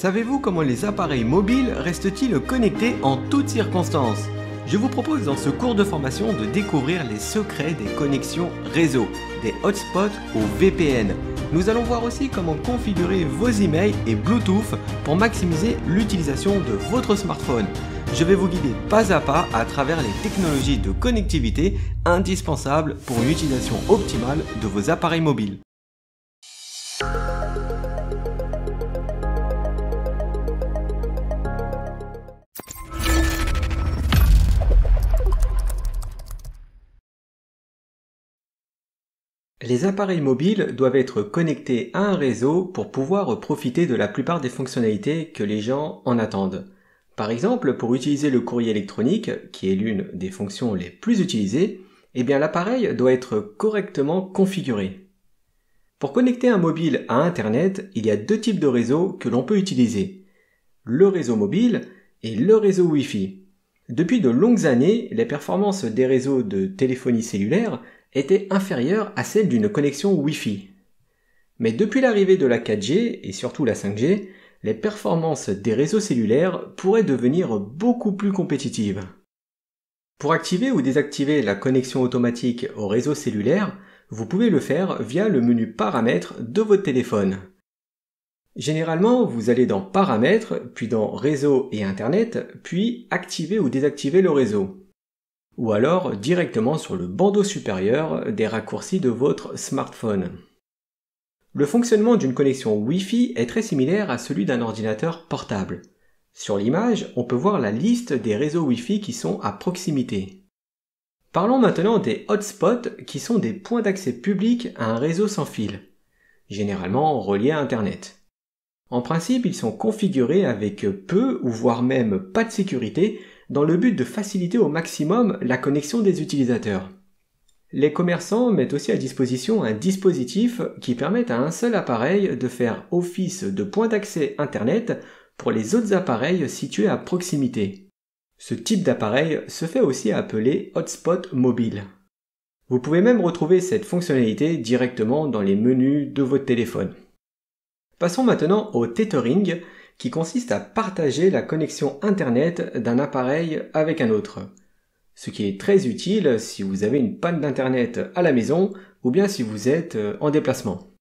Savez-vous comment les appareils mobiles restent-ils connectés en toutes circonstances? Je vous propose dans ce cours de formation de découvrir les secrets des connexions réseau, des hotspots au VPN. Nous allons voir aussi comment configurer vos emails et Bluetooth pour maximiser l'utilisation de votre smartphone. Je vais vous guider pas à pas à travers les technologies de connectivité indispensables pour une utilisation optimale de vos appareils mobiles. Les appareils mobiles doivent être connectés à un réseau pour pouvoir profiter de la plupart des fonctionnalités que les gens en attendent. Par exemple, pour utiliser le courrier électronique, qui est l'une des fonctions les plus utilisées, l'appareil doit être correctement configuré. Pour connecter un mobile à Internet, il y a deux types de réseaux que l'on peut utiliser. Le réseau mobile et le réseau Wi-Fi. Depuis de longues années, les performances des réseaux de téléphonie cellulaire étaient inférieures à celles d'une connexion Wi-Fi. Mais depuis l'arrivée de la 4G et surtout la 5G, les performances des réseaux cellulaires pourraient devenir beaucoup plus compétitives. Pour activer ou désactiver la connexion automatique au réseau cellulaire, vous pouvez le faire via le menu Paramètres de votre téléphone. Généralement, vous allez dans Paramètres, puis dans Réseau et Internet, puis activer ou désactiver le réseau. Ou alors directement sur le bandeau supérieur des raccourcis de votre smartphone. Le fonctionnement d'une connexion Wi-Fi est très similaire à celui d'un ordinateur portable. Sur l'image, on peut voir la liste des réseaux Wi-Fi qui sont à proximité. Parlons maintenant des hotspots qui sont des points d'accès publics à un réseau sans fil, généralement reliés à Internet. En principe, ils sont configurés avec peu ou voire même pas de sécurité dans le but de faciliter au maximum la connexion des utilisateurs. Les commerçants mettent aussi à disposition un dispositif qui permet à un seul appareil de faire office de point d'accès Internet pour les autres appareils situés à proximité. Ce type d'appareil se fait aussi appeler hotspot mobile. Vous pouvez même retrouver cette fonctionnalité directement dans les menus de votre téléphone. Passons maintenant au tethering, qui consiste à partager la connexion Internet d'un appareil avec un autre. Ce qui est très utile si vous avez une panne d'Internet à la maison ou bien si vous êtes en déplacement.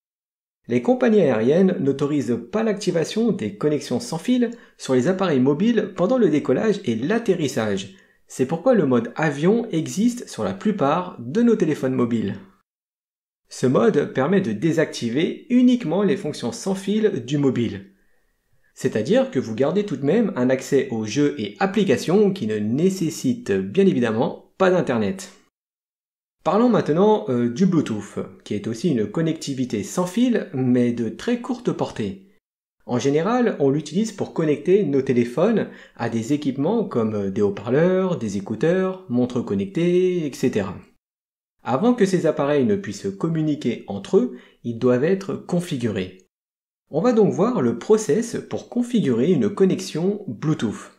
Les compagnies aériennes n'autorisent pas l'activation des connexions sans fil sur les appareils mobiles pendant le décollage et l'atterrissage. C'est pourquoi le mode avion existe sur la plupart de nos téléphones mobiles. Ce mode permet de désactiver uniquement les fonctions sans fil du mobile. C'est-à-dire que vous gardez tout de même un accès aux jeux et applications qui ne nécessitent bien évidemment pas d'Internet. Parlons maintenant du Bluetooth, qui est aussi une connectivité sans fil, mais de très courte portée. En général, on l'utilise pour connecter nos téléphones à des équipements comme des haut-parleurs, des écouteurs, montres connectées, etc. Avant que ces appareils ne puissent communiquer entre eux, ils doivent être configurés. On va donc voir le process pour configurer une connexion Bluetooth.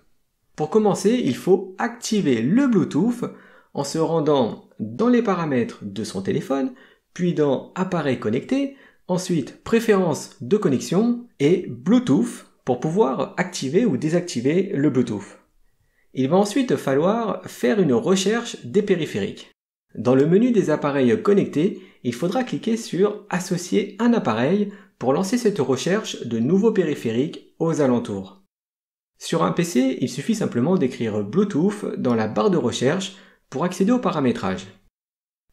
Pour commencer, il faut activer le Bluetooth en se rendant dans les paramètres de son téléphone, puis dans Appareil connecté, ensuite Préférences de connexion et Bluetooth pour pouvoir activer ou désactiver le Bluetooth. Il va ensuite falloir faire une recherche des périphériques. Dans le menu des appareils connectés, il faudra cliquer sur Associer un appareil pour lancer cette recherche de nouveaux périphériques aux alentours. Sur un PC, il suffit simplement d'écrire Bluetooth dans la barre de recherche pour accéder au paramétrage.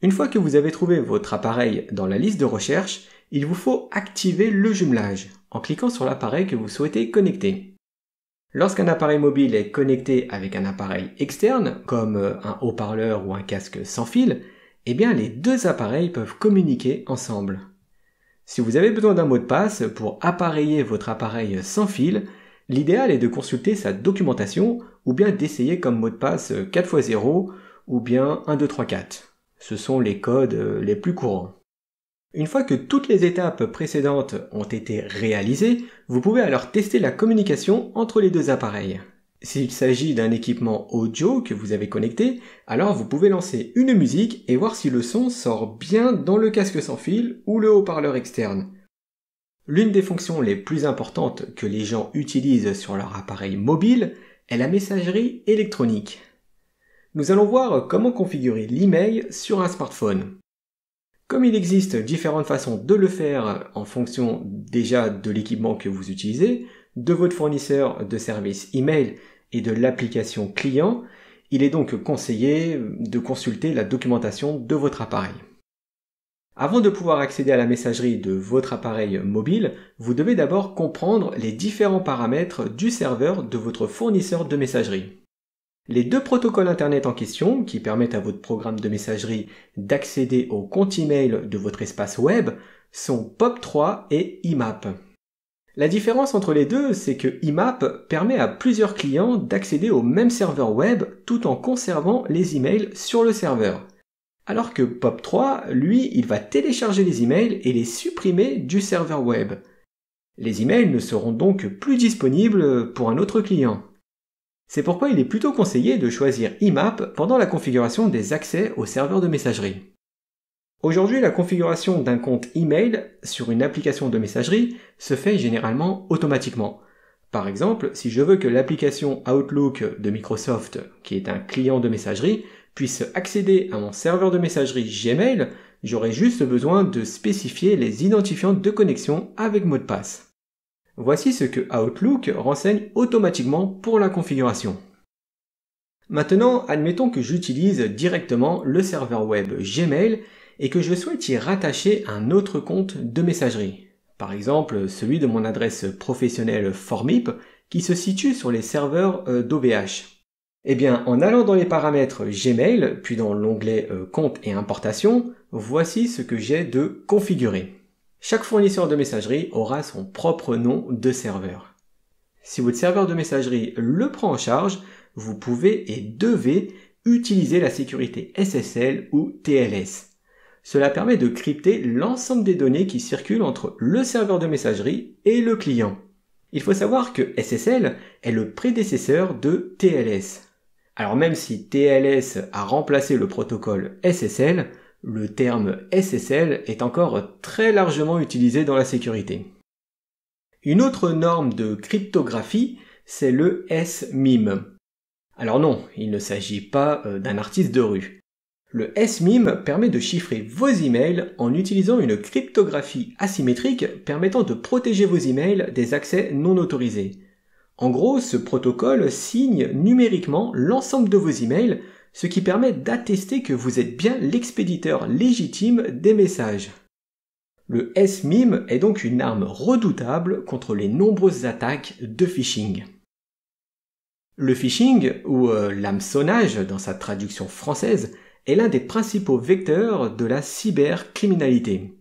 Une fois que vous avez trouvé votre appareil dans la liste de recherche, il vous faut activer le jumelage en cliquant sur l'appareil que vous souhaitez connecter. Lorsqu'un appareil mobile est connecté avec un appareil externe, comme un haut-parleur ou un casque sans fil, les deux appareils peuvent communiquer ensemble. Si vous avez besoin d'un mot de passe pour appareiller votre appareil sans fil, l'idéal est de consulter sa documentation ou bien d'essayer comme mot de passe 4x0 ou bien 1, 2, 3, 4. Ce sont les codes les plus courants. Une fois que toutes les étapes précédentes ont été réalisées, vous pouvez alors tester la communication entre les deux appareils. S'il s'agit d'un équipement audio que vous avez connecté, alors vous pouvez lancer une musique et voir si le son sort bien dans le casque sans fil ou le haut-parleur externe. L'une des fonctions les plus importantes que les gens utilisent sur leur appareil mobile est la messagerie électronique. Nous allons voir comment configurer l'email sur un smartphone. Comme il existe différentes façons de le faire en fonction déjà de l'équipement que vous utilisez, de votre fournisseur de services email et de l'application client, il est donc conseillé de consulter la documentation de votre appareil. Avant de pouvoir accéder à la messagerie de votre appareil mobile, vous devez d'abord comprendre les différents paramètres du serveur de votre fournisseur de messagerie. Les deux protocoles Internet en question, qui permettent à votre programme de messagerie d'accéder au compte email de votre espace web, sont POP3 et IMAP. La différence entre les deux, c'est que IMAP permet à plusieurs clients d'accéder au même serveur web tout en conservant les emails sur le serveur. Alors que POP3, lui, il va télécharger les emails et les supprimer du serveur web. Les emails ne seront donc plus disponibles pour un autre client. C'est pourquoi il est plutôt conseillé de choisir IMAP pendant la configuration des accès au serveur de messagerie. Aujourd'hui, la configuration d'un compte email sur une application de messagerie se fait généralement automatiquement. Par exemple, si je veux que l'application Outlook de Microsoft, qui est un client de messagerie, puisse accéder à mon serveur de messagerie Gmail, j'aurai juste besoin de spécifier les identifiants de connexion avec mot de passe. Voici ce que Outlook renseigne automatiquement pour la configuration. Maintenant, admettons que j'utilise directement le serveur web Gmail et que je souhaite y rattacher un autre compte de messagerie. Par exemple, celui de mon adresse professionnelle Formip qui se situe sur les serveurs d'OVH. Eh bien, en allant dans les paramètres Gmail, puis dans l'onglet Compte et Importation, voici ce que j'ai de configuré. Chaque fournisseur de messagerie aura son propre nom de serveur. Si votre serveur de messagerie le prend en charge, vous pouvez et devez utiliser la sécurité SSL ou TLS. Cela permet de crypter l'ensemble des données qui circulent entre le serveur de messagerie et le client. Il faut savoir que SSL est le prédécesseur de TLS. Alors même si TLS a remplacé le protocole SSL, le terme SSL est encore très largement utilisé dans la sécurité. Une autre norme de cryptographie, c'est le SMIME. Alors non, il ne s'agit pas d'un artiste de rue. Le SMIME permet de chiffrer vos emails en utilisant une cryptographie asymétrique permettant de protéger vos emails des accès non autorisés. En gros, ce protocole signe numériquement l'ensemble de vos emails, ce qui permet d'attester que vous êtes bien l'expéditeur légitime des messages. Le SMIME est donc une arme redoutable contre les nombreuses attaques de phishing. Le phishing, ou l'hameçonnage dans sa traduction française, est l'un des principaux vecteurs de la cybercriminalité.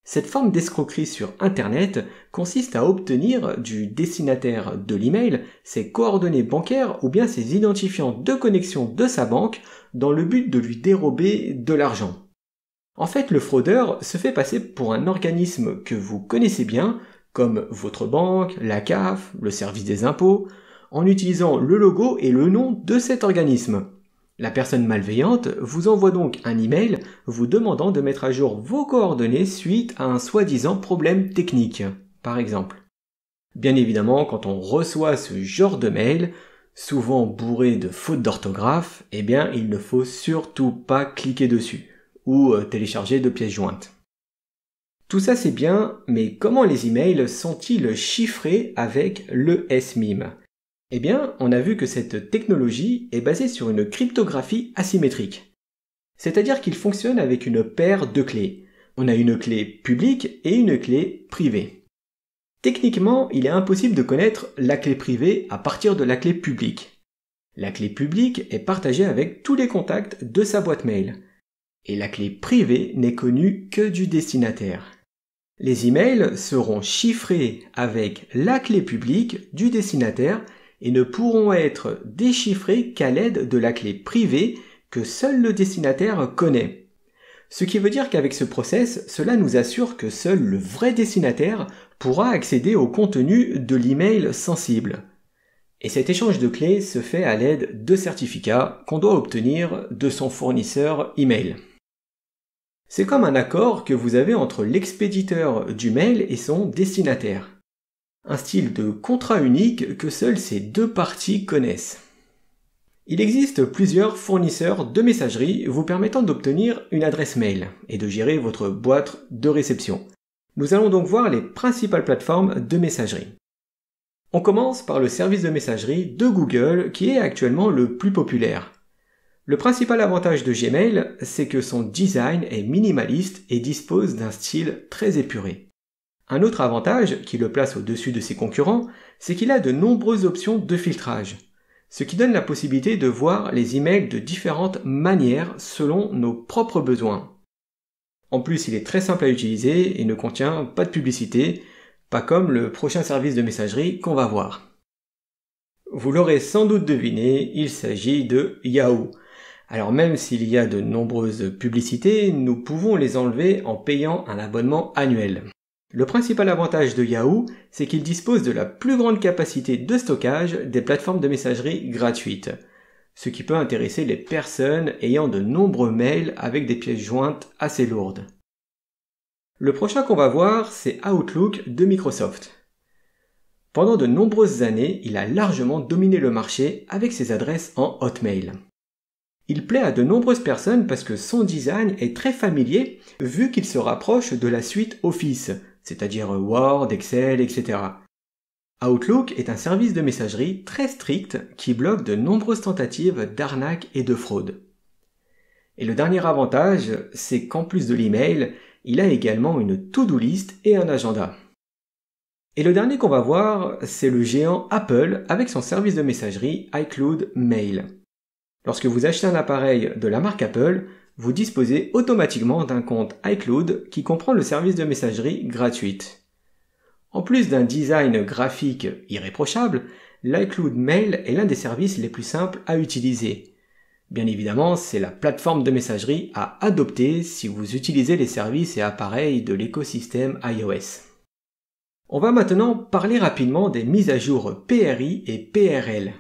Cette forme d'escroquerie sur Internet consiste à obtenir du destinataire de l'email ses coordonnées bancaires ou bien ses identifiants de connexion de sa banque dans le but de lui dérober de l'argent. En fait, le fraudeur se fait passer pour un organisme que vous connaissez bien, comme votre banque, la CAF, le service des impôts, en utilisant le logo et le nom de cet organisme. La personne malveillante vous envoie donc un email vous demandant de mettre à jour vos coordonnées suite à un soi-disant problème technique, par exemple. Bien évidemment, quand on reçoit ce genre de mail, souvent bourré de fautes d'orthographe, eh bien, il ne faut surtout pas cliquer dessus ou télécharger de pièces jointes. Tout ça c'est bien, mais comment les emails sont-ils chiffrés avec le SMIME ? Eh bien, on a vu que cette technologie est basée sur une cryptographie asymétrique. C'est-à-dire qu'il fonctionne avec une paire de clés. On a une clé publique et une clé privée. Techniquement, il est impossible de connaître la clé privée à partir de la clé publique. La clé publique est partagée avec tous les contacts de sa boîte mail. Et la clé privée n'est connue que du destinataire. Les emails seront chiffrés avec la clé publique du destinataire et ne pourront être déchiffrés qu'à l'aide de la clé privée que seul le destinataire connaît. Ce qui veut dire qu'avec ce process, cela nous assure que seul le vrai destinataire pourra accéder au contenu de l'email sensible. Et cet échange de clés se fait à l'aide de certificats qu'on doit obtenir de son fournisseur email. C'est comme un accord que vous avez entre l'expéditeur du mail et son destinataire. Un style de contrat unique que seules ces deux parties connaissent. Il existe plusieurs fournisseurs de messagerie vous permettant d'obtenir une adresse mail et de gérer votre boîte de réception. Nous allons donc voir les principales plateformes de messagerie. On commence par le service de messagerie de Google qui est actuellement le plus populaire. Le principal avantage de Gmail, c'est que son design est minimaliste et dispose d'un style très épuré. Un autre avantage qui le place au-dessus de ses concurrents, c'est qu'il a de nombreuses options de filtrage, ce qui donne la possibilité de voir les emails de différentes manières selon nos propres besoins. En plus, il est très simple à utiliser et ne contient pas de publicité, pas comme le prochain service de messagerie qu'on va voir. Vous l'aurez sans doute deviné, il s'agit de Yahoo. Alors même s'il y a de nombreuses publicités, nous pouvons les enlever en payant un abonnement annuel. Le principal avantage de Yahoo, c'est qu'il dispose de la plus grande capacité de stockage des plateformes de messagerie gratuites, ce qui peut intéresser les personnes ayant de nombreux mails avec des pièces jointes assez lourdes. Le prochain qu'on va voir, c'est Outlook de Microsoft. Pendant de nombreuses années, il a largement dominé le marché avec ses adresses en Hotmail. Il plaît à de nombreuses personnes parce que son design est très familier vu qu'il se rapproche de la suite Office, c'est-à-dire Word, Excel, etc. Outlook est un service de messagerie très strict qui bloque de nombreuses tentatives d'arnaque et de fraude. Et le dernier avantage, c'est qu'en plus de l'email, il a également une to-do list et un agenda. Et le dernier qu'on va voir, c'est le géant Apple avec son service de messagerie iCloud Mail. Lorsque vous achetez un appareil de la marque Apple, vous disposez automatiquement d'un compte iCloud qui comprend le service de messagerie gratuite. En plus d'un design graphique irréprochable, l'iCloud Mail est l'un des services les plus simples à utiliser. Bien évidemment, c'est la plateforme de messagerie à adopter si vous utilisez les services et appareils de l'écosystème iOS. On va maintenant parler rapidement des mises à jour PRI et PRL.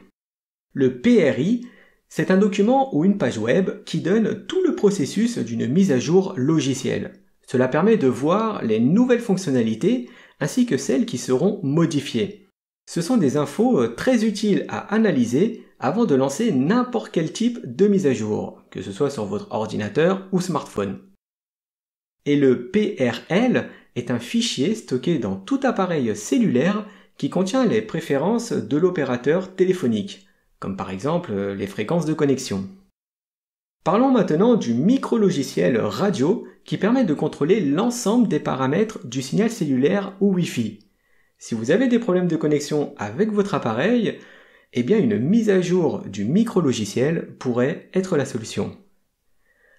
Le PRI, c'est un document ou une page web qui donne tout le processus d'une mise à jour logicielle. Cela permet de voir les nouvelles fonctionnalités ainsi que celles qui seront modifiées. Ce sont des infos très utiles à analyser avant de lancer n'importe quel type de mise à jour, que ce soit sur votre ordinateur ou smartphone. Et le PRL est un fichier stocké dans tout appareil cellulaire qui contient les préférences de l'opérateur téléphonique, comme par exemple les fréquences de connexion. Parlons maintenant du micro-logiciel radio qui permet de contrôler l'ensemble des paramètres du signal cellulaire ou Wi-Fi. Si vous avez des problèmes de connexion avec votre appareil, eh bien une mise à jour du micro-logiciel pourrait être la solution.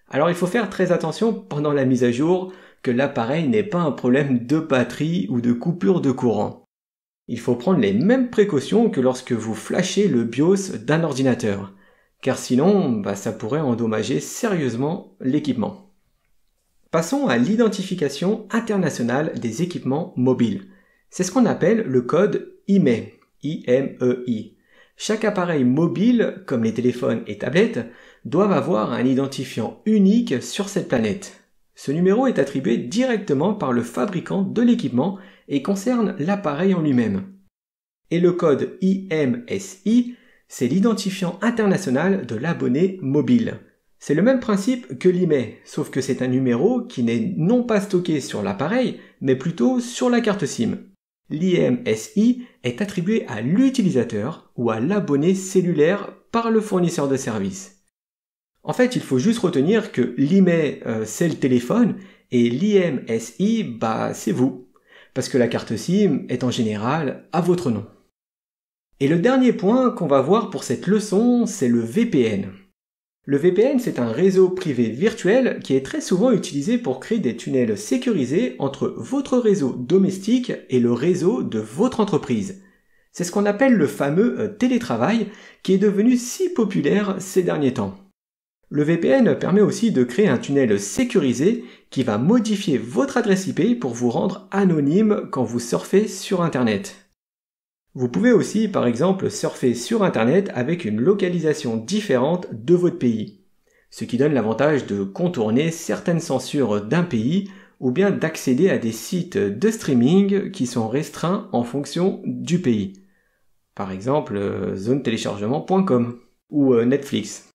Alors il faut faire très attention pendant la mise à jour que l'appareil n'ait pas un problème de batterie ou de coupure de courant. Il faut prendre les mêmes précautions que lorsque vous flashez le BIOS d'un ordinateur, car sinon ça pourrait endommager sérieusement l'équipement. Passons à l'identification internationale des équipements mobiles. C'est ce qu'on appelle le code IMEI, I-M-E-I. Chaque appareil mobile, comme les téléphones et tablettes, doivent avoir un identifiant unique sur cette planète. Ce numéro est attribué directement par le fabricant de l'équipement et concerne l'appareil en lui-même. Et le code IMSI, c'est l'identifiant international de l'abonné mobile. C'est le même principe que l'IMEI, sauf que c'est un numéro qui n'est non pas stocké sur l'appareil, mais plutôt sur la carte SIM. L'IMSI est attribué à l'utilisateur ou à l'abonné cellulaire par le fournisseur de service. En fait, il faut juste retenir que l'IMEI, c'est le téléphone et l'IMSI, c'est vous. Parce que la carte SIM est en général à votre nom. Et le dernier point qu'on va voir pour cette leçon, c'est le VPN. Le VPN, c'est un réseau privé virtuel qui est très souvent utilisé pour créer des tunnels sécurisés entre votre réseau domestique et le réseau de votre entreprise. C'est ce qu'on appelle le fameux télétravail qui est devenu si populaire ces derniers temps. Le VPN permet aussi de créer un tunnel sécurisé qui va modifier votre adresse IP pour vous rendre anonyme quand vous surfez sur Internet. Vous pouvez aussi, par exemple, surfer sur Internet avec une localisation différente de votre pays. ce qui donne l'avantage de contourner certaines censures d'un pays ou bien d'accéder à des sites de streaming qui sont restreints en fonction du pays. Par exemple, zonetéléchargement.com ou Netflix.